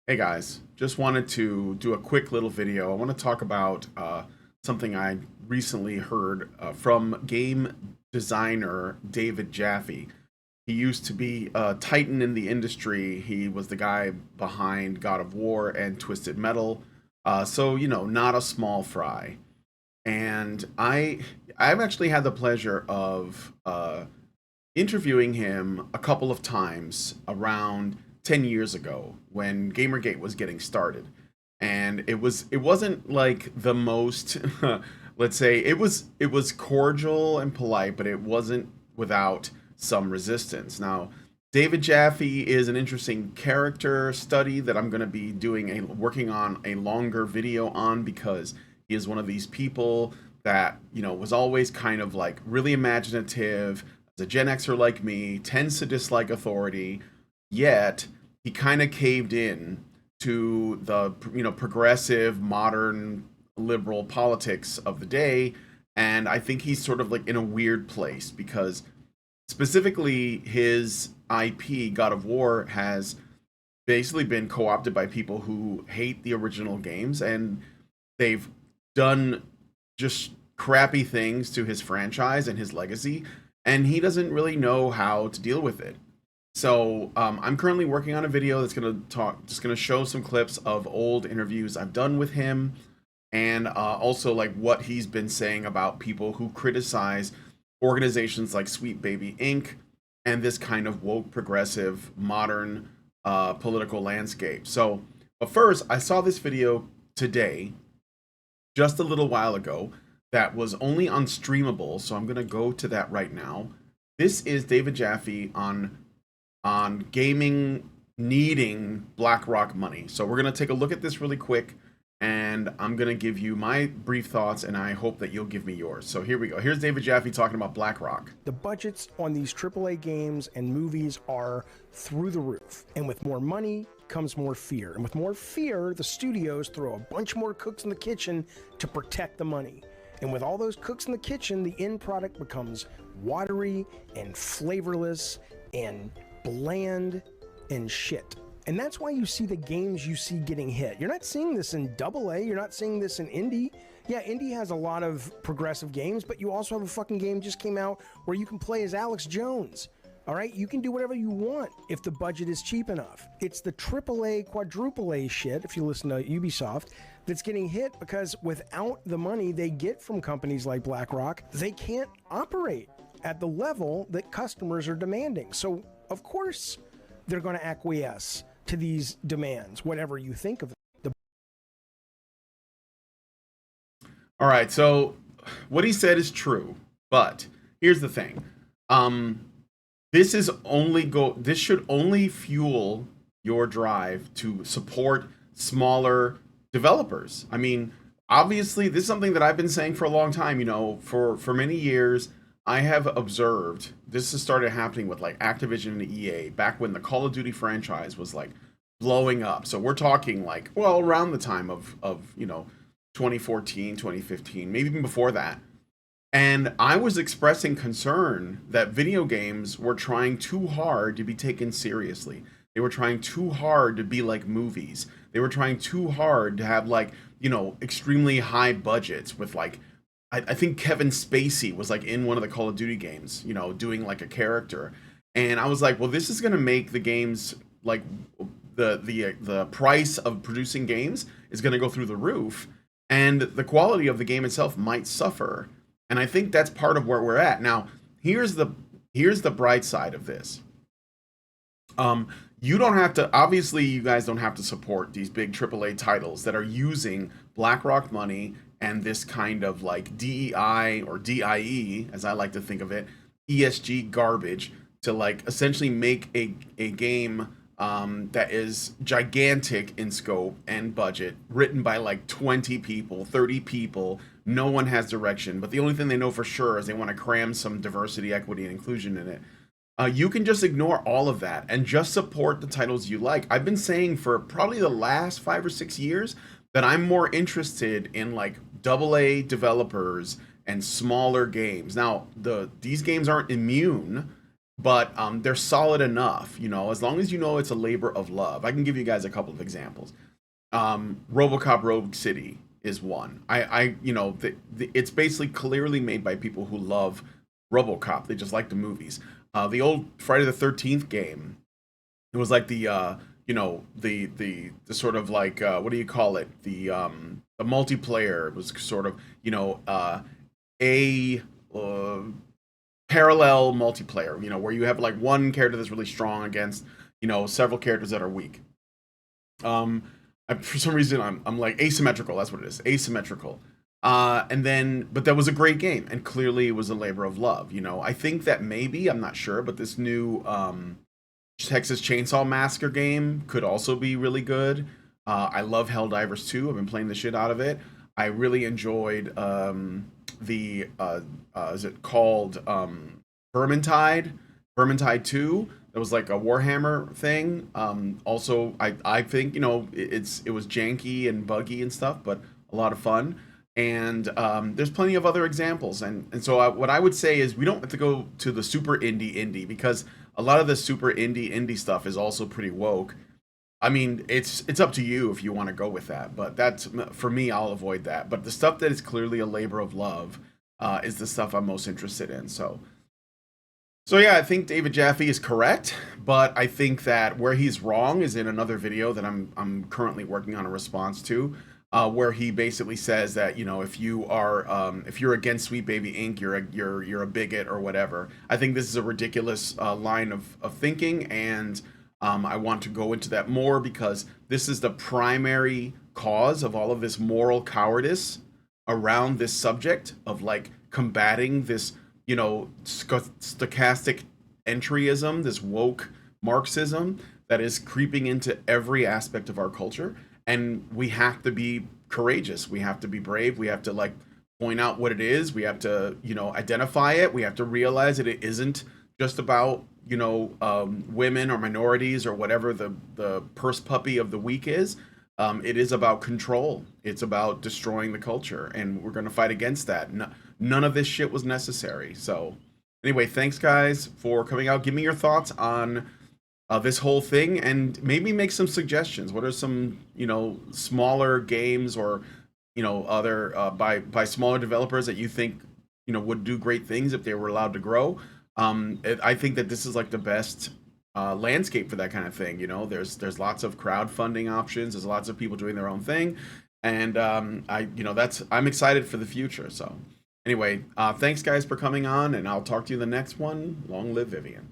Hey guys, just wanted to do a quick little video. I want to talk about something I recently heard from game designer David Jaffe. He used to be a titan in the industry. He was the guy behind God of War and Twisted Metal. So not a small fry. And I've actually had the pleasure of interviewing him a couple of times around 10 years ago when Gamergate was getting started. And it wasn't like the most let's say it was cordial and polite, but it wasn't without some resistance. Now, David Jaffe is an interesting character study that I'm going to be working on a longer video on because he is one of these people that, was always kind of like really imaginative, as a Gen Xer like me, tends to dislike authority, yet he kind of caved in to the progressive, modern, liberal politics of the day, and I think he's sort of like in a weird place because specifically his IP, God of War, has basically been co-opted by people who hate the original games, and they've done just crappy things to his franchise and his legacy, and he doesn't really know how to deal with it. So I'm currently working on a video that's just gonna show some clips of old interviews I've done with him, and also like what he's been saying about people who criticize organizations like Sweet Baby Inc. and this kind of woke, progressive, modern political landscape. But first, I saw this video today, just a little while ago, that was only unstreamable. So I'm gonna go to that right now. This is David Jaffe on gaming needing Blackrock money. So we're gonna take a look at this really quick, and I'm gonna give you my brief thoughts, and I hope that you'll give me yours. So here we go. Here's David Jaffe talking about Blackrock. The budgets on these AAA games and movies are through the roof. And with more money comes more fear. And with more fear, the studios throw a bunch more cooks in the kitchen to protect the money. And with all those cooks in the kitchen, the end product becomes watery and flavorless and bland and shit. And that's why you see the games you see getting hit. You're not seeing this in AA, you're not seeing this in indie. Yeah, indie has a lot of progressive games, but you also have a fucking game just came out where you can play as Alex Jones. All right, you can do whatever you want if the budget is cheap enough. It's the AAA, quadruple A shit, if you listen to Ubisoft, that's getting hit because without the money they get from companies like BlackRock, they can't operate at the level that customers are demanding. So, of course, they're going to acquiesce to these demands, whatever you think of them. All right, so what he said is true, but here's the thing. This should only fuel your drive to support smaller developers. I mean, obviously, this is something that I've been saying for a long time. For many years, I have observed this has started happening with like Activision and EA back when the Call of Duty franchise was like blowing up. So we're talking like, well, around the time of 2014, 2015, maybe even before that. And I was expressing concern that video games were trying too hard to be taken seriously. They were trying too hard to be like movies. They were trying too hard to have like, extremely high budgets with like, I think Kevin Spacey was like in one of the Call of Duty games, doing like a character. And I was like, well, this is going to make the games like the price of producing games is going to go through the roof, and the quality of the game itself might suffer. And I think that's part of where we're at now. Here's the bright side of this. You don't have to, obviously you guys don't have to support these big AAA titles that are using BlackRock money and this kind of like DEI or DIE, as I like to think of it, ESG garbage to like essentially make a game that is gigantic in scope and budget, written by like 20 people, 30 people. No one has direction, but the only thing they know for sure is they want to cram some diversity, equity, and inclusion in it. You can just ignore all of that and just support the titles you like. I've been saying for probably the last 5 or 6 years that I'm more interested in like AA developers and smaller games. Now, these games aren't immune but they're solid enough, you know, as long as you know it's a labor of love. I can give you guys a couple of examples. RoboCop Rogue City is one. You know, it's basically clearly made by people who love RoboCop. They just like the movies. The old Friday the 13th game, it was like you know, the sort of like what do you call it? The multiplayer was sort of, you know, a parallel multiplayer, you know, where you have like one character that's really strong against, you know, several characters that are weak. For some reason, I'm like asymmetrical. That's what it is, asymmetrical. And then, but that was a great game, and clearly it was a labor of love. You know, I think that maybe, I'm not sure, but this new Texas Chainsaw Massacre game could also be really good. I love Helldivers 2. I've been playing the shit out of it. I really enjoyed the is it called Vermintide? Vermintide 2. That was like a Warhammer thing. Also, I think, you know, it was janky and buggy and stuff, but a lot of fun. And there's plenty of other examples. And so what I would say is we don't have to go to the super indie because a lot of the super indie stuff is also pretty woke. I mean, it's up to you if you want to go with that, but that's, for me, I'll avoid that. But the stuff that is clearly a labor of love is the stuff I'm most interested in. So yeah, I think David Jaffe is correct, but I think that where he's wrong is in another video that I'm currently working on a response to, where he basically says that, you know, if you're against Sweet Baby Inc., you're a bigot or whatever. I think this is a ridiculous line of thinking, and I want to go into that more because this is the primary cause of all of this moral cowardice around this subject of like combating this, you know, stochastic entryism, this woke Marxism that is creeping into every aspect of our culture. And we have to be courageous. We have to be brave. We have to like point out what it is. We have to, you know, identify it. We have to realize that it isn't just about, you know, women or minorities or whatever the purse puppy of the week is. It is about control. It's about destroying the culture, and we're going to fight against that. None of this shit was necessary. So, anyway, thanks guys for coming out. Give me your thoughts on this whole thing, and maybe make some suggestions. What are some, you know, smaller games or, you know, other by smaller developers that you think, you know, would do great things if they were allowed to grow? I think that this is like the best landscape for that kind of thing. You know, there's lots of crowdfunding options. There's lots of people doing their own thing, and I'm excited for the future. So anyway, thanks guys for coming on, and I'll talk to you in the next one. Long live Vivian.